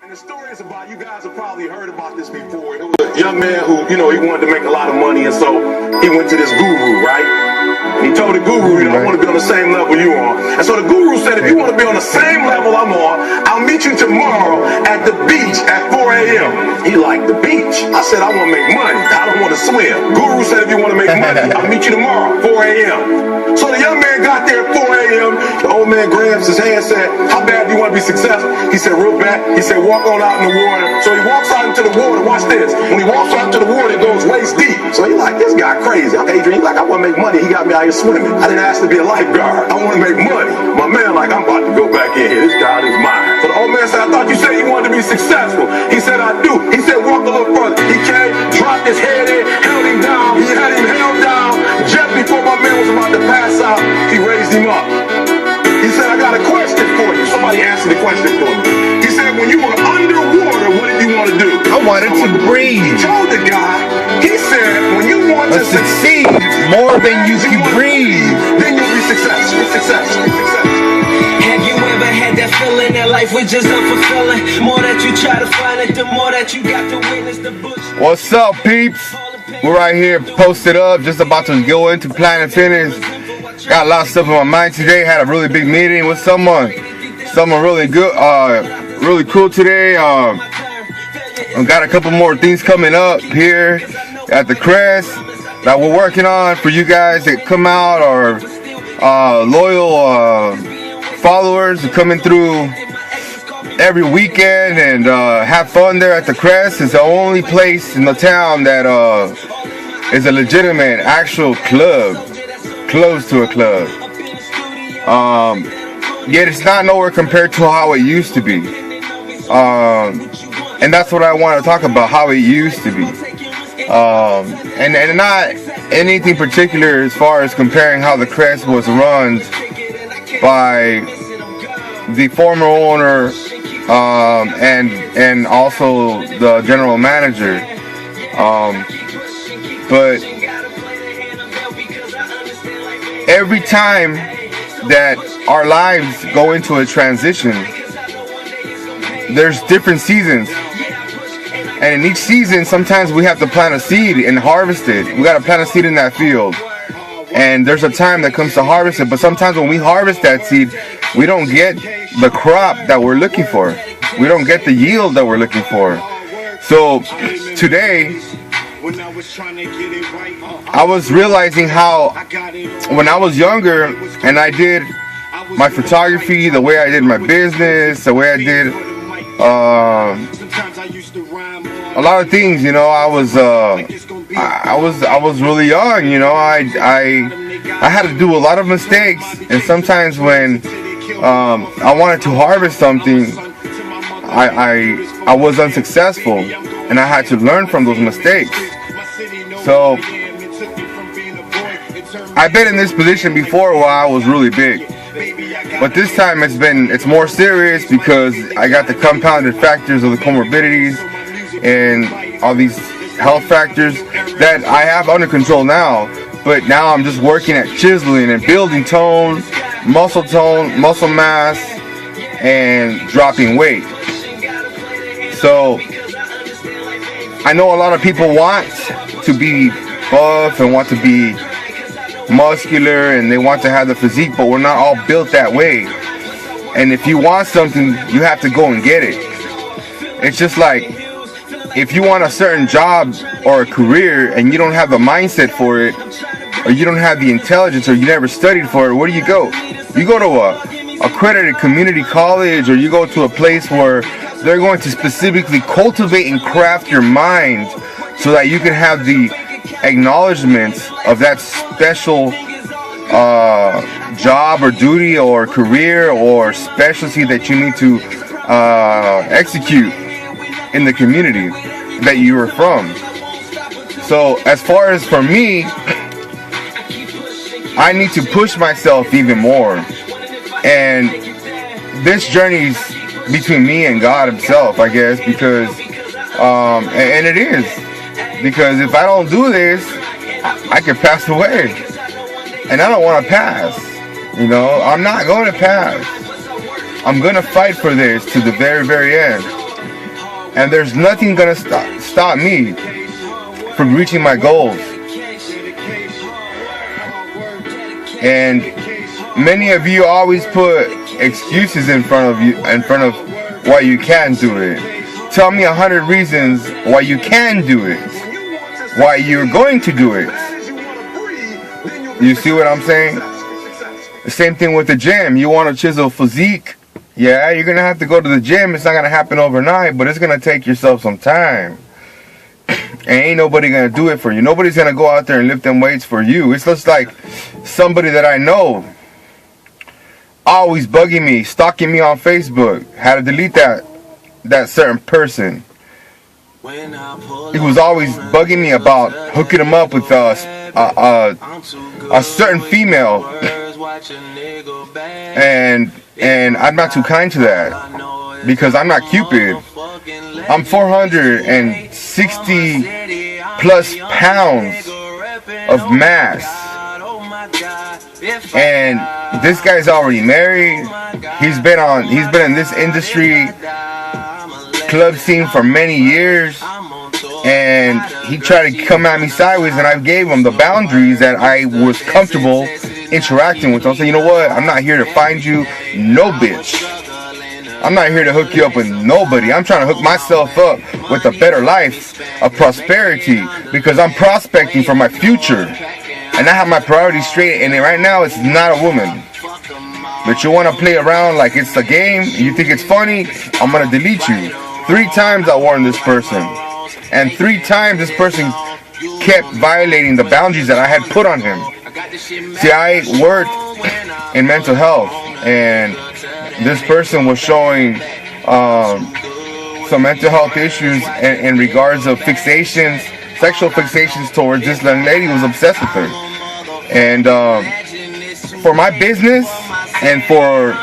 And the story is about, you guys have probably heard about this before. It was a young man who, he wanted to make a lot of money, and so he went to this guru, right? And he told the guru, I want to be on the same level you are. And so the guru said, if you want to be on the same level I'm on, I'll meet you tomorrow at the beach at 4 a.m. He like, the beach? I said, I want to make money. I don't want to swim. Guru said, if you want to make money, I'll meet you tomorrow, 4 a.m. So the young man got there at 4 a.m. The old man grabs his hand and said, how bad do you want to be successful? He said, real bad. He said, walk on out in the water. So he walks out into the water. Watch this. When he walks out into the water, it goes waist deep. So he's like, this guy crazy. I'm Adrian. He's like, I want to make money. He got me out here swimming. I didn't ask to be a lifeguard. I want to make money. My man like, I'm about to go back in here. This God is mine. So the old man said, I thought you said you wanted to be successful. He said, I do. He said, walk a little further. He came, dropped his head in, held him down. He had him held down. Just before my man was about to pass out, he raised him up. He said, I got a question for you. Somebody answered the question for me. He said, when you were underwater, what did you want to do? I wanted to breathe. He told the guy, he said, when you want to succeed more than you can breathe, then you'll be successful. Successful. Have you ever had that feeling that life was just unfulfilling? More that you try to find it, the more that you got to witness the bush. What's up, peeps? We're right here, posted up, just about to go into Planet Fitness. Got a lot of stuff in my mind today. Had a really big meeting with someone really good, really cool today. I've got a couple more things coming up here at the Crest that we're working on for you guys that come out, or loyal followers coming through every weekend and have fun there at the Crest. It's the only place in the town that is a legitimate, actual club, close to a club. Yet it's not nowhere compared to how it used to be. And that's what I want to talk about, how it used to be. And not anything particular as far as comparing how the Crest was run by the former owner and also the general manager. But every time that our lives go into a transition, there's different seasons. And in each season, sometimes we have to plant a seed and harvest it. We got to plant a seed in that field. And there's a time that comes to harvest it. But sometimes when we harvest that seed, we don't get the crop that we're looking for. We don't get the yield that we're looking for. So today, I was realizing how when I was younger and I did my photography, the way I did my business, the way I did a lot of things, I was really young, I had to do a lot of mistakes, and sometimes when I wanted to harvest something, I was unsuccessful, and I had to learn from those mistakes. So I've been in this position before where I was really big, but this time it's more serious because I got the compounded factors of the comorbidities and all these health factors that I have under control now. But now I'm just working at chiseling and building tone, muscle mass, and dropping weight. So I know a lot of people want to be buff and want to be muscular and they want to have the physique, but we're not all built that way. And if you want something, you have to go and get it. It's just like if you want a certain job or a career and you don't have the mindset for it, or you don't have the intelligence, or you never studied for it, where do you go? You go to a accredited community college, or you go to a place where they're going to specifically cultivate and craft your mind so that you can have the acknowledgments of that special job or duty or career or specialty that you need to execute in the community that you are from. So as far as for me, I need to push myself even more. And this journey's between me and God himself, I guess, because and it is. Because if I don't do this, I could pass away. And I don't want to pass. I'm not going to pass. I'm going to fight for this to the very, very end. And there's nothing gonna stop me from reaching my goals. And many of you always put excuses in front of why you can't do it. Tell me 100 reasons why you can do it, why you're going to do it. You see what I'm saying? The same thing with the gym. You want to chisel physique? Yeah, you're going to have to go to the gym. It's not going to happen overnight, but it's going to take yourself some time. And ain't nobody going to do it for you. Nobody's going to go out there and lift them weights for you. It's just like somebody that I know always bugging me, stalking me on Facebook. Had to delete that certain person. He was always bugging me about hooking him up with a certain female. And I'm not too kind to that, because I'm not Cupid. I'm 460 plus pounds of mass. And this guy's already married. He's been in this industry club scene for many years, and he tried to come at me sideways, and I gave him the boundaries that I was comfortable interacting with. I'm saying, you know what? I'm not here to find you no bitch. I'm not here to hook you up with nobody. I'm trying to hook myself up with a better life of prosperity, because I'm prospecting for my future. And I have my priorities straight, and right now it's not a woman. But you want to play around like it's a game, you think it's funny, I'm going to delete you. 3 times I warned this person. And 3 times this person kept violating the boundaries that I had put on him. See, I worked in mental health, and this person was showing some mental health issues in regards of fixations, sexual fixations towards this young lady who was obsessed with her. And for my business and for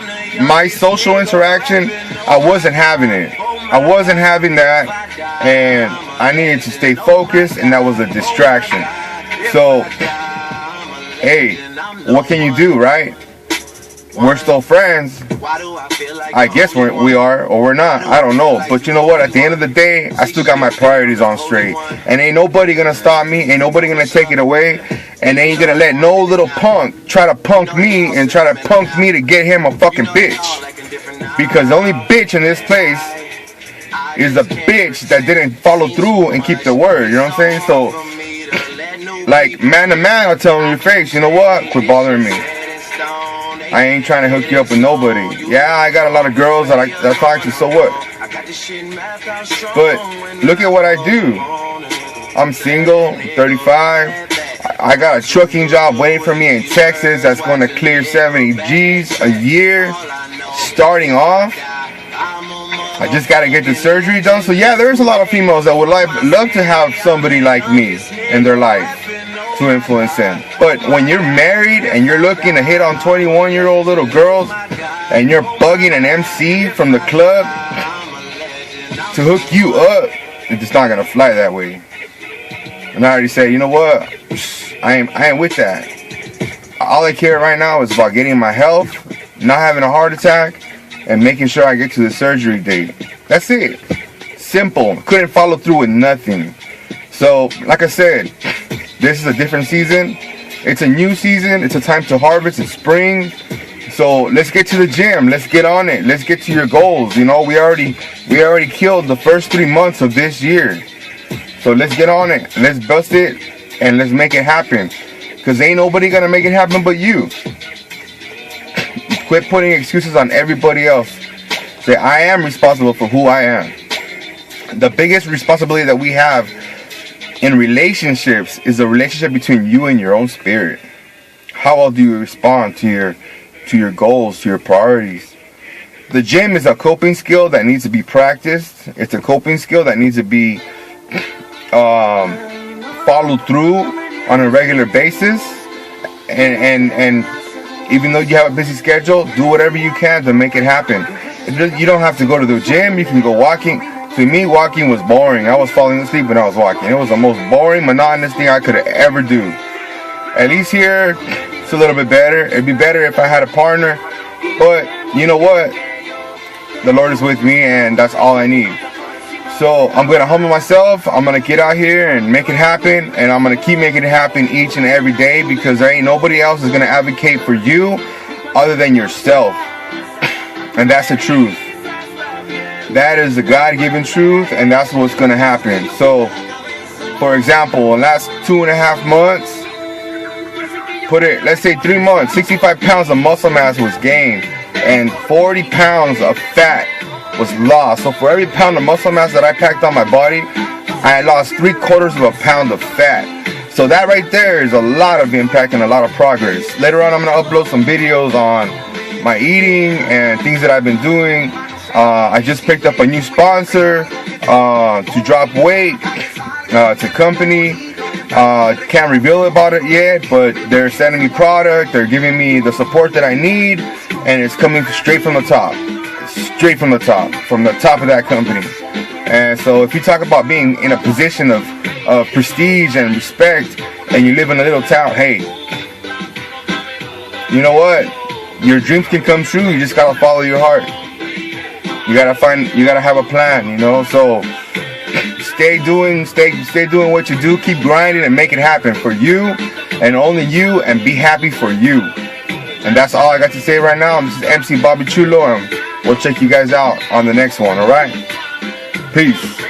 my social interaction, I wasn't having it. I wasn't having that, and I needed to stay focused, and that was a distraction. So, hey, what can you do, right? We're still friends. I guess we are, or we're not. I don't know. But you know what? At the end of the day, I still got my priorities on straight. And ain't nobody gonna stop me. Ain't nobody gonna take it away. And they ain't gonna let no little punk try to punk me and try to punk me to get him a fucking bitch. Because the only bitch in this place is the bitch that didn't follow through and keep the word. You know what I'm saying? So, like, man to man, I'll tell him in your face, you know what? Quit bothering me. I ain't trying to hook you up with nobody. Yeah, I got a lot of girls that I talk to, so what? But look at what I do. I'm single, 35. I got a trucking job waiting for me in Texas that's going to clear 70 G's a year starting off. I just got to get the surgery done. So yeah, there's a lot of females that would love to have somebody like me in their life to influence them. But when you're married and you're looking to hit on 21-year-old little girls and you're bugging an MC from the club to hook you up, it's just not gonna fly that way. And I already said, you know what? I ain't with that. All I care right now is about getting my health, not having a heart attack, and making sure I get to the surgery date. That's it. Simple. Couldn't follow through with nothing. So, like I said, this is a different season. It's a new season. It's a time to harvest. It's spring. So let's get to the gym. Let's get on it. Let's get to your goals. You know, we already killed the first 3 months of this year. So let's get on it. Let's bust it and let's make it happen. Because ain't nobody gonna make it happen but you. Quit putting excuses on everybody else. Say, I am responsible for who I am. The biggest responsibility that we have in relationships is the relationship between you and your own spirit. How well do you respond to your goals, to your priorities? The gym is a coping skill that needs to be practiced. It's a coping skill that needs to be followed through on a regular basis. And even though you have a busy schedule, do whatever you can to make it happen. You don't have to go to the gym. You can go walking. To me, walking was boring. I was falling asleep when I was walking. It was the most boring, monotonous thing I could ever do. At least here, it's a little bit better. It'd be better if I had a partner. But you know what? The Lord is with me, and that's all I need. So I'm gonna humble myself. I'm gonna get out here and make it happen, and I'm gonna keep making it happen each and every day, because there ain't nobody else is gonna advocate for you other than yourself. And that's the truth. That is the God-given truth, and that's what's gonna happen. So, for example, in the last 2.5 months, let's say 3 months, 65 pounds of muscle mass was gained, and 40 pounds of fat was lost. So for every pound of muscle mass that I packed on my body, I lost 3/4 of a pound of fat. So that right there is a lot of impact and a lot of progress. Later on, I'm going to upload some videos on my eating and things that I've been doing. I just picked up a new sponsor to drop weight. It's a company. Can't reveal about it yet, but they're sending me product. They're giving me the support that I need, and it's coming straight from the top. Straight from the top of that company. And so if you talk about being in a position of prestige and respect, and you live in a little town, hey, you know what? Your dreams can come true. You just gotta follow your heart. You gotta have a plan, you know. So stay doing what you do. Keep grinding and make it happen for you and only you, and be happy for you. And that's all I got to say right now. This is MC Bobby Chulo, and we'll check you guys out on the next one, alright? Peace.